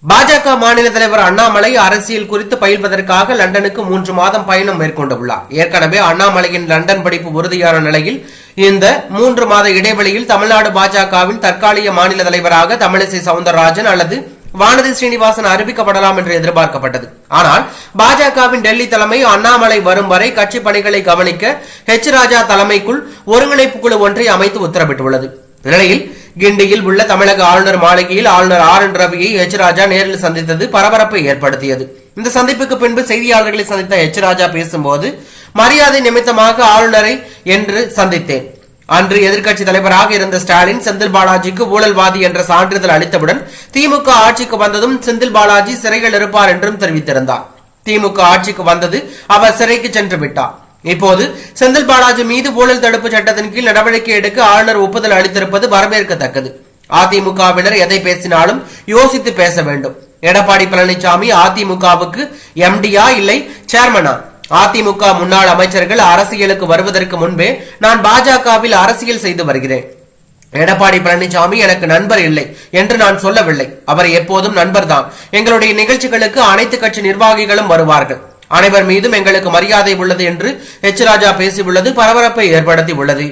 பாஜக மாநில தலைவர் அண்ணாமலை அரசியல் குறித்து பயில்வதற்காக லண்டனுக்கு 3 மாதம் பயணம் மேற்கொண்டுள்ளார். ஏற்கனவே அண்ணாமலையின் லண்டன் படிப்பு உறுதியான நிலையில் இந்த 3 மாத இடைவெளியில் தமிழ்நாடு பாஜகவின் தற்காலிக மாநில தலைவராக தமிழிசை சவுந்தரராஜன் அல்லது வானதி ஸ்ரீனிவாசன் அறிவிக்கப்படலாம் என்று எதிர்பார்க்கப்பட்டது. ஆனால் பாஜகவின் டெல்லி தலைமை அண்ணாமலை வரும் வரை கட்சி பணிகளை கவனிக்க ஹெச் ராஜா தலைமைக்குள் ஒருங்கிணைப்பு குழு ஒன்றை அமைத்து உத்தரவிட்டுள்ளது. நிலையில் கிண்டியில் உள்ள தமிழக ஆளுநர் மாளிகையில் ஆளுநர் ஆர் என் ரவியை ஹெச் ராஜா நேரில் சந்தித்தது பரபரப்பை ஏற்படுத்தியது. இந்த சந்திப்புக்கு பின்பு செய்தியாளர்களை சந்தித்த ஹெச் ராஜா பேசும்போது, மரியாதை நிமித்தமாக ஆளுநரை என்று சந்தித்தேன். அன்று எதிர்க்கட்சி தலைவராக இருந்த ஸ்டாலின் செந்தில் பாலாஜிக்கு ஊழல்வாதி என்ற சான்றிதழ் அளித்தவுடன் திமுக ஆட்சிக்கு வந்ததும் செந்தில் பாலாஜி சிறையில் இருப்பார் என்றும் தெரிவித்திருந்தார். திமுக ஆட்சிக்கு வந்தது, அவர் சிறைக்கு சென்று விட்டார். இப்போது செந்தில் பாலாஜி மீது ஊழல் தடுப்பு சட்டத்தின் கீழ் நடவடிக்கை எடுக்க ஆளுநர் ஒப்புதல் அளித்திருப்பது வரவேற்கத்தக்கது. அதிமுகவினர் எதை பேசினாலும் யோசித்து பேச வேண்டும். எடப்பாடி பழனிசாமி அதிமுகவுக்கு எம்டியா இல்லை சேர்மனா? அதிமுக முன்னாள் அமைச்சர்கள் அரசியலுக்கு வருவதற்கு முன்பே நான் பாஜகவில் அரசியல் செய்து வருகிறேன். எடப்பாடி பழனிசாமி எனக்கு நண்பர் இல்லை என்று நான் சொல்லவில்லை. அவர் எப்போதும் நண்பர் தான். எங்களுடைய நிகழ்ச்சிகளுக்கு அனைத்து கட்சி நிர்வாகிகளும் வருவார்கள். அனைவர் மீதும் எங்களுக்கு மரியாதை உள்ளது என்று ஹெச் ராஜா பேசியுள்ளது பரபரப்பை ஏற்படுத்தி உள்ளது.